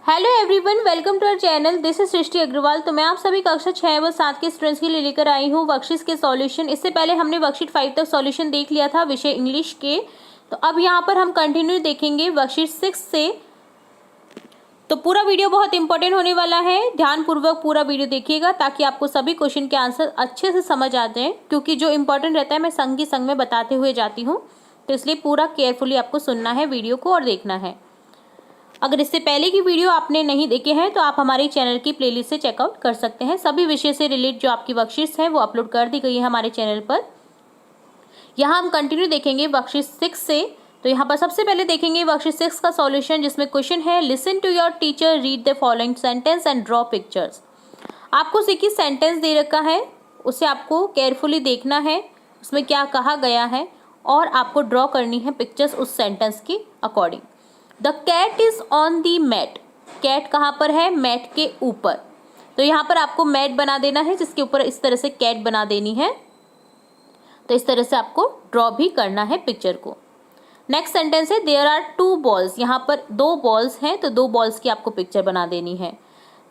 Hello everyone, welcome to our channel. This is Srishti Agarwal. तो मैं आप सभी कक्षा 6 व 7 के स्टूडेंट्स के लिए लेकर आई हूँ वर्कशीट के सॉल्यूशन। इससे पहले हमने वर्कशीट 5 तक सॉल्यूशन देख लिया था विषय इंग्लिश के। तो अब यहाँ पर हम कंटिन्यू देखेंगे वर्कशीट 6 से। तो पूरा वीडियो बहुत इंपॉर्टेंट होने वाला है, ध्यानपूर्वक पूरा वीडियो देखिएगा ताकि आपको सभी क्वेश्चन के आंसर अच्छे से समझ आ जाए, क्योंकि जो इंपॉर्टेंट रहता है मैं संग की संग में बताते हुए जाती हूँ। तो इसलिए पूरा केयरफुली आपको सुनना है वीडियो को और देखना है। अगर इससे पहले की वीडियो आपने नहीं देखे हैं तो आप हमारे चैनल की प्लेलिस्ट से चेकआउट कर सकते हैं। सभी विषय से रिलेटेड जो आपकी वर्कशीट्स हैं वो अपलोड कर दी गई है हमारे चैनल पर। यहाँ हम कंटिन्यू देखेंगे वर्कशीट 6 से। तो यहाँ पर सबसे पहले देखेंगे वर्कशीट 6 का सॉल्यूशन, जिसमें क्वेश्चन है listen to your teacher, read the following sentence and draw pictures. आपको देखिए सेंटेंस दे रखा है, उसे आपको केयरफुली देखना है, उसमें क्या कहा गया है और आपको ड्रॉ करनी है पिक्चर्स उस सेंटेंस के according. The cat is on the mat. Cat कहाँ पर है? मैट के ऊपर। तो यहाँ पर आपको मैट बना देना है जिसके ऊपर इस तरह से कैट बना देनी है। तो इस तरह से आपको ड्रॉ भी करना है पिक्चर को। नेक्स्ट सेंटेंस है देयर आर 2 बॉल्स। यहाँ पर 2 बॉल्स हैं तो 2 बॉल्स की आपको पिक्चर बना देनी है।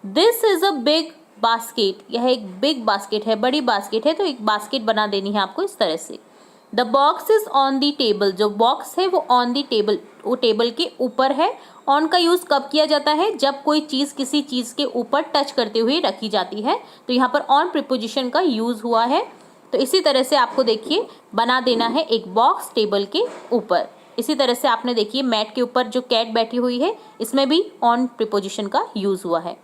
This is a big basket. यह एक बिग बास्केट है, बड़ी बास्केट है, तो एक बास्केट बना देनी है आपको इस तरह से। The box is on the table. जो बॉक्स है वो ऑन दी टेबल, वो टेबल के ऊपर है। ऑन का यूज कब किया जाता है? जब कोई चीज किसी चीज के ऊपर टच करते हुए रखी जाती है। तो यहाँ पर ऑन प्रीपोजिशन का यूज हुआ है। तो इसी तरह से आपको देखिए बना देना है एक बॉक्स टेबल के ऊपर। इसी तरह से आपने देखिए मैट के ऊपर जो कैट बैठी हुई है इसमें भी ऑन प्रीपोजिशन का यूज हुआ है।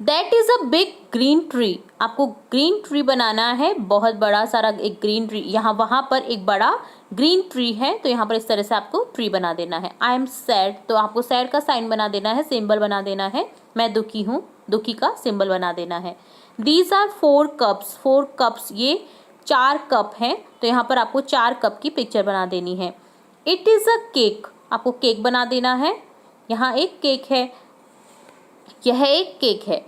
That is a big green tree. आपको ग्रीन ट्री बनाना है, बहुत बड़ा सारा एक ग्रीन ट्री। यहाँ वहां पर एक बड़ा ग्रीन ट्री है तो यहाँ पर इस तरह से आपको ट्री बना देना है। आई एम सैड, तो आपको सैड का साइन बना देना है, सिंबल बना देना है। मैं दुखी हूँ, दुखी का सिंबल बना देना है। These are 4 cups. 4 कप्स, ये 4 कप हैं तो यहाँ पर आपको 4 कप की पिक्चर बना देनी है। It is a cake. आपको केक बना देना है। यहाँ एक केक है, यह एक केक है।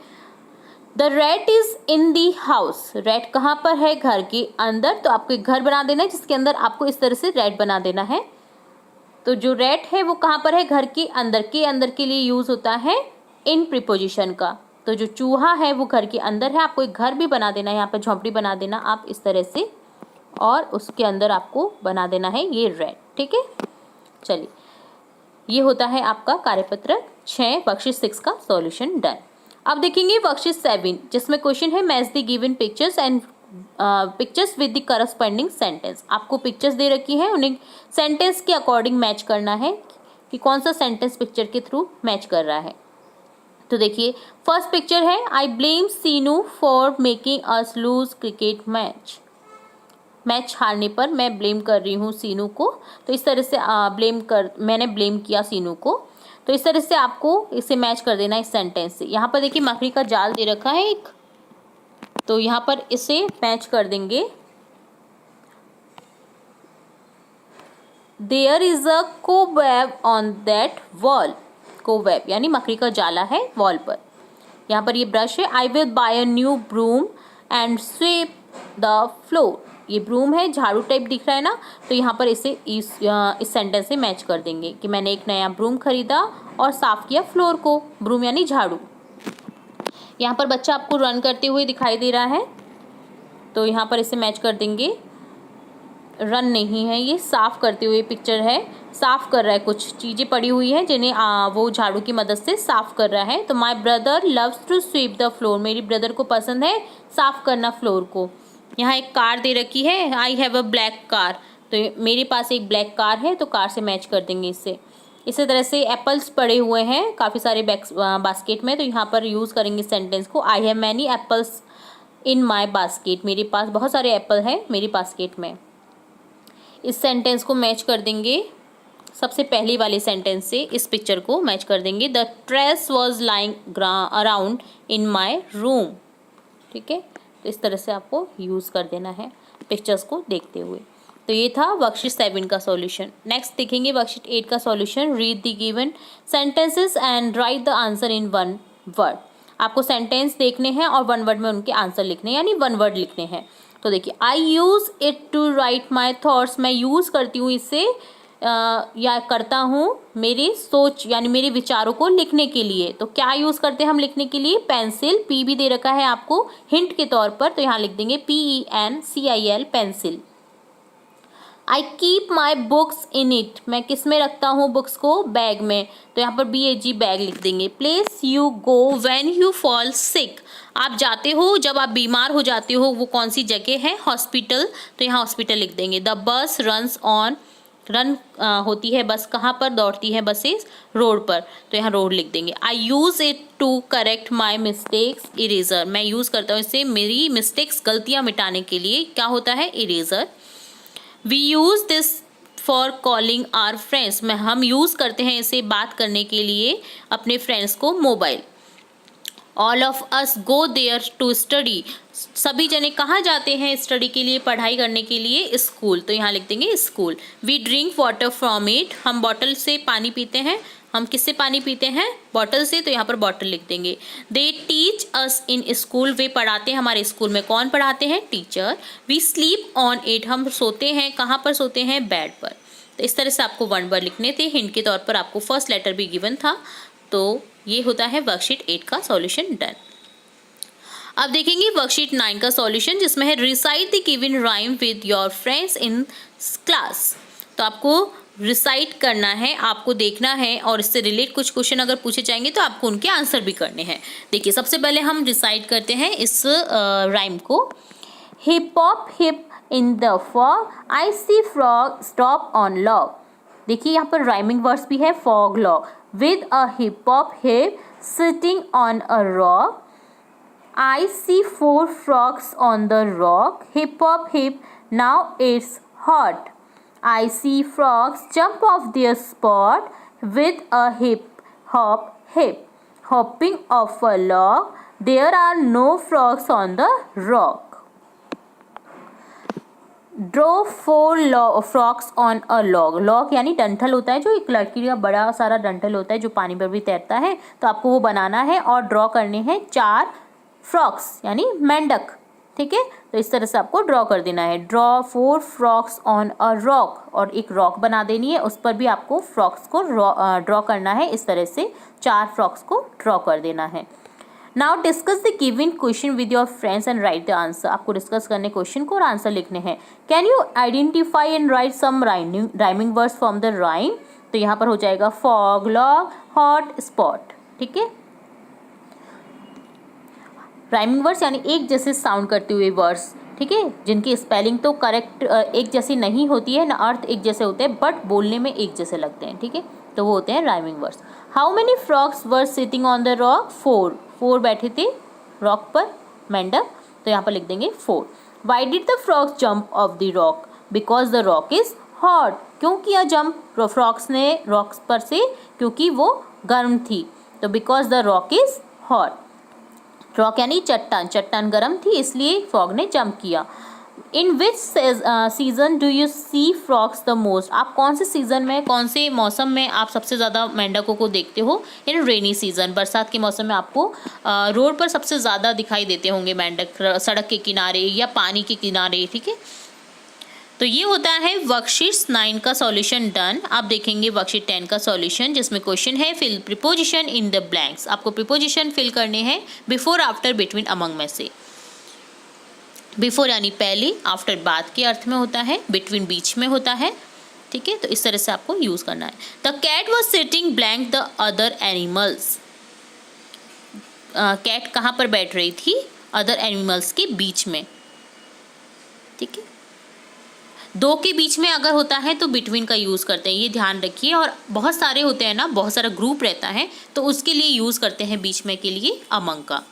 The rat is in the house. Rat कहाँ पर है? घर के अंदर। तो आपको एक घर बना देना है जिसके अंदर आपको इस तरह से रैट बना देना है। तो जो रैट है वो कहाँ पर है? घर के अंदर। के अंदर के लिए यूज होता है इन प्रीपोजिशन का। तो जो चूहा है वो घर के अंदर है, आपको एक घर भी बना देना है, यहाँ पर झोंपड़ी बना देना आप इस तरह से, और उसके अंदर आपको बना देना है ये रैट। ठीक है, चलिए ये होता है आपका कार्यपत्र 6 वर्कशीट 6 का सॉल्यूशन डन। अब देखेंगे वर्कशीट 7, जिसमें क्वेश्चन है match the given pictures and pictures with the corresponding sentence. आपको पिक्चर्स दे रखी हैं, उन्हें सेंटेंस के अकॉर्डिंग मैच करना है कि कौन सा सेंटेंस पिक्चर के थ्रू मैच कर रहा है। तो देखिए फर्स्ट पिक्चर है I blame Seenu for making us lose cricket match. Match हारने पर मैं ब्लेम कर रही हूँ सीनू को। तो इस तरह से मैंने ब्लेम किया सीनू को। तो इस तरह से आपको इसे मैच कर देना इस सेंटेंस से। यहाँ पर देखिए मकड़ी का जाल दे रखा है एक, तो यहाँ पर इसे मैच कर देंगे। There is a cobweb on that wall. Cobweb यानी मकड़ी का जाला है वॉल पर। यहाँ पर ये ब्रश है। I will buy a new broom and sweep the floor. ये ब्रूम है, झाड़ू टाइप दिख रहा है ना, तो यहाँ पर इसे इस सेंटेंस से मैच कर देंगे कि मैंने एक नया ब्रूम खरीदा और साफ किया फ्लोर को। ब्रूम यानी झाड़ू। यहाँ पर बच्चा आपको रन करते हुए दिखाई दे रहा है, तो यहाँ पर इसे मैच कर देंगे। रन नहीं है, ये साफ करते हुए पिक्चर है, साफ कर रहा है, कुछ चीज़ें पड़ी हुई हैं जिन्हें वो झाड़ू की मदद से साफ कर रहा है। तो my brother loves to sweep the floor. मेरी ब्रदर को पसंद है साफ करना फ्लोर को। यहाँ एक कार दे रखी है, I have a black car. तो मेरे पास एक ब्लैक कार है, तो कार से मैच कर देंगे इससे। इसी तरह से एप्पल्स पड़े हुए हैं काफ़ी सारे बास्केट में, तो यहाँ पर यूज़ करेंगे सेंटेंस को I have many apples in my basket. मेरे पास बहुत सारे एप्पल हैं मेरी बास्केट में। इस सेंटेंस को मैच कर देंगे सबसे पहली वाले सेंटेंस से, इस पिक्चर को मैच कर देंगे। The trace was lying around in my room. ठीक है, तो इस तरह से आपको यूज़ कर देना है पिक्चर्स को देखते हुए। तो ये था वर्कशीट 7 का सॉल्यूशन। नेक्स्ट देखेंगे वर्कशीट 8 का solution. Read the given sentences and write the answer in 1 word. आपको सेंटेंस देखने हैं और 1 वर्ड में उनके आंसर लिखने हैं, यानी 1 वर्ड लिखने हैं। तो देखिए I use it to write my thoughts. मैं यूज़ करती हूँ इससे या करता हूँ मेरी सोच यानी मेरे विचारों को लिखने के लिए। तो क्या यूज़ करते हैं हम लिखने के लिए? पेंसिल। पी भी दे रखा है आपको हिंट के तौर पर, तो यहाँ लिख देंगे PENCIL, pencil. I keep my books in it, मैं किस में रखता हूँ बुक्स को? बैग में, तो यहाँ पर BAG, बैग लिख देंगे। Place you go when you fall sick, आप जाते हो जब आप बीमार हो जाते हो, वो कौन सी जगह है? हॉस्पिटल, तो यहाँ हॉस्पिटल लिख देंगे। The bus runs on, run होती है बस कहाँ पर? दौड़ती है बसेस रोड पर, तो यहाँ रोड लिख देंगे। I use it to correct my mistakes, eraser, मैं यूज़ करता हूँ इसे मेरी मिस्टेक्स, गलतियाँ मिटाने के लिए। क्या होता है? Eraser. We use this for calling our friends, में हम यूज़ करते हैं इसे बात करने के लिए अपने फ्रेंड्स को, mobile. All of us go there to study, सभी जने कहाँ जाते हैं स्टडी के लिए, पढ़ाई करने के लिए? स्कूल, तो यहाँ लिख देंगे school. We drink water from it, हम बॉटल से पानी पीते हैं। हम किससे पानी पीते हैं? बॉटल से, तो यहाँ पर बॉटल लिख देंगे। They teach us in school, वे पढ़ाते हैं हमारे स्कूल में। कौन पढ़ाते हैं? Teacher. We sleep on it, हम सोते हैं कहाँ पर सोते हैं? बेड पर। तो इस तरह से आपको 1 वर्ड लिखने थे। हिंट के तौर पर आपको फर्स्ट लेटर भी गिवन था। तो ये होता है वर्कशीट 8 का सॉल्यूशन डन। अब देखेंगे वर्कशीट 9 का सॉल्यूशन, जिसमें है recite the given rhyme with your friends in class. तो आपको रिसाइट करना है, आपको देखना है और इससे रिलेट कुछ क्वेश्चन अगर पूछे जाएंगे तो आपको उनके आंसर भी करने हैं। देखिए सबसे पहले हम रिसाइट करते हैं इस राइम को। Hip hop hip in the fog, I see frog stop on log. देखिए यहाँ पर राइमिंग वर्ड्स भी है, fog log. With a hip hop hip sitting on a rock, I see 4 frogs on the rock. Hip hop hip, now it's hot. I see frogs jump off their spot with a hip hop hip. Hopping off a log, there are no frogs on the rock. Draw 4 frogs on a log. log यानी डंठल होता है, जो एक लकड़ी का बड़ा सारा डंठल होता है जो पानी पर भी तैरता है, तो आपको वो बनाना है और ड्रॉ करने हैं 4 फ्रॉक्स यानी मेंढक। ठीक है, तो इस तरह से आपको ड्रॉ कर देना है। Draw 4 frogs on a rock, और एक रॉक बना देनी है, उस पर भी आपको फ्रॉक्स को ड्रॉ करना है। इस तरह से 4 फ्रॉक्स को ड्रॉ कर देना है। Now discuss the given question with your friends and write the answer. आपको डिस्कस करने क्वेश्चन को और आंसर लिखने हैं। Can you identify and write some rhyming words from the rhyme? तो यहाँ पर हो जाएगा फॉग, लॉग, हॉट, स्पॉट। ठीक है, राइमिंग वर्ड्स यानी एक जैसे साउंड करते हुए वर्ड्स, ठीक है, जिनकी स्पेलिंग तो करेक्ट एक जैसी नहीं होती है, ना अर्थ एक जैसे होते हैं, बट बोलने में एक जैसे लगते हैं। ठीक है, तो वो होते हैं rhyming words. How many frogs were sitting on the rock? 4 बैठे थे रॉक पर, मेंढक, तो यहाँ पर लिख देंगे 4। Why did the frogs jump off the rock? Because the rock is hot. क्यों किया जंप फ्रॉक्स ने रॉक्स पर से? क्योंकि वो गर्म थी, तो because the rock is hot. Rock यानी चट्टान, चट्टान गर्म थी इसलिए फ्रॉग ने जंप किया। In which season do you see frogs the most? आप कौन से सीजन में, कौन से मौसम में आप सबसे ज़्यादा मेंढकों को देखते हो? इन रेनी सीजन, बरसात के मौसम में आपको रोड पर सबसे ज़्यादा दिखाई देते होंगे मेंढक, सड़क के किनारे या पानी के किनारे। ठीक है, तो ये होता है वर्कशीट 9 का सॉल्यूशन डन। आप देखेंगे वर्कशीट 10 का सॉल्यूशन, जिसमें क्वेश्चन है fill preposition in the blanks. आपको प्रीपोजिशन फिल करने हैं बिफोर, आफ्टर, बिटवीन, अमंग में से। बिफोर यानी पहले, आफ्टर बाद के अर्थ में होता है, बिटवीन बीच में होता है। ठीक है, तो इस तरह से आपको यूज करना है। The cat was sitting blank the other animals. Cat कहाँ पर बैठ रही थी? अदर एनिमल्स के बीच में। ठीक है, 2 के बीच में अगर होता है तो बिटवीन का यूज़ करते हैं, ये ध्यान रखिए। और बहुत सारे होते हैं ना, बहुत सारा ग्रुप रहता है, तो उसके लिए यूज़ करते हैं बीच में के लिए अमंग का।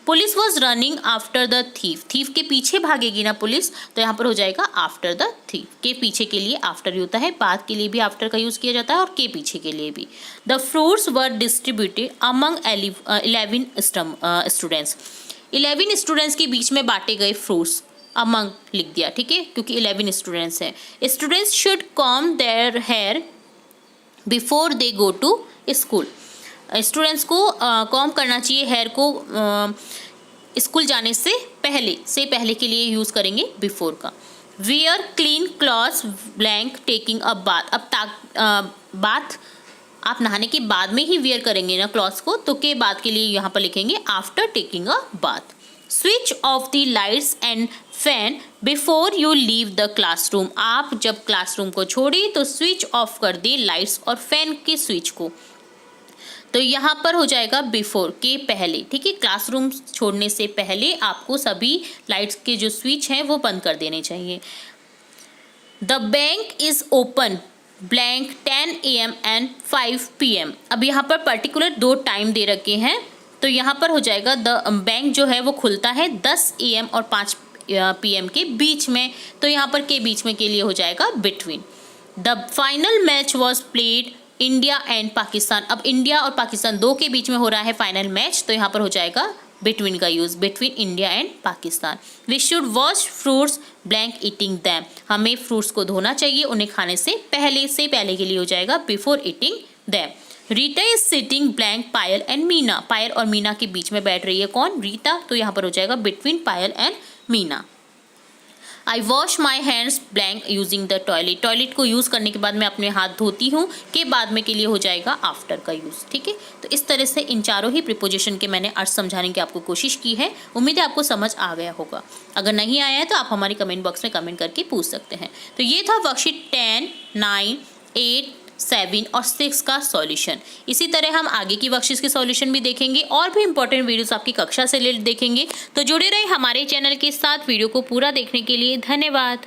Police was running after the thief. Thief के पीछे भागेगी ना पुलिस, तो यहाँ पर हो जाएगा आफ्टर द थीफ। के पीछे के लिए आफ्टर ही होता है, बाद के लिए भी आफ्टर का यूज़ किया जाता है और के पीछे के लिए भी। The fruits were distributed among 11 students. 11 students के बीच में बांटे गए फ्रूट्स, अमंग लिख दिया। ठीक है, क्योंकि 11 स्टूडेंट्स हैं। Students should comb their hair before they go to school. Students को कॉम करना चाहिए हेयर को स्कूल जाने से पहले के लिए यूज़ करेंगे बिफोर का। Wear clean clothes blank taking a bath. अब बाथ आप नहाने के बाद में ही वियर करेंगे ना क्लॉथ्स को, तो के बाद के लिए यहाँ पर लिखेंगे after taking a bath. Switch off the lights and fan before you leave the classroom. आप जब क्लासरूम को छोड़े तो स्विच ऑफ कर दे लाइट्स और फैन के स्विच को। तो यहाँ पर हो जाएगा बिफोर के पहले, ठीक है। क्लासरूम छोड़ने से पहले आपको सभी लाइट्स के जो स्विच हैं वो बंद कर देने चाहिए। The bank is open blank 10 AM and 5 PM। अब यहाँ पर पर्टिकुलर 2 टाइम दे रखे हैं, तो यहाँ पर हो जाएगा द बैंक जो है वो खुलता है 10 AM और 5 PM के बीच में, तो यहाँ पर के बीच में के लिए हो जाएगा between. The final match was played India and Pakistan. अब इंडिया और पाकिस्तान 2 के बीच में हो रहा है फाइनल मैच, तो यहाँ पर हो जाएगा बिटवीन का use, between India and Pakistan. We should wash fruits blank eating them. हमें फ्रूट्स को धोना चाहिए उन्हें खाने से पहले के लिए हो जाएगा before eating them. Rita is sitting blank Payal and Meena. Payal और मीना के बीच में बैठ रही है कौन? रीटा, तो यहाँ पर हो जाएगा between Payal and Meena. I wash my hands blank using the toilet. Toilet को यूज़ करने के बाद मैं अपने हाथ धोती हूँ, के बाद में के लिए हो जाएगा आफ्टर का यूज़, ठीक है। तो इस तरह से इन चारों ही प्रीपोजिशन के मैंने अर्थ समझाने की आपको कोशिश की है। उम्मीद है आपको समझ आ गया होगा। अगर नहीं आया है तो आप हमारी कमेंट बॉक्स में कमेंट करके पूछ सकते हैं। तो ये था वर्कशीट 10, 9, 8, 7 और 6 का सॉल्यूशन। इसी तरह हम आगे की वर्कशीट्स के सॉल्यूशन भी देखेंगे और भी इंपॉर्टेंट वीडियोस आपकी कक्षा से रिलेटेड देखेंगे। तो जुड़े रहे हमारे चैनल के साथ। वीडियो को पूरा देखने के लिए धन्यवाद।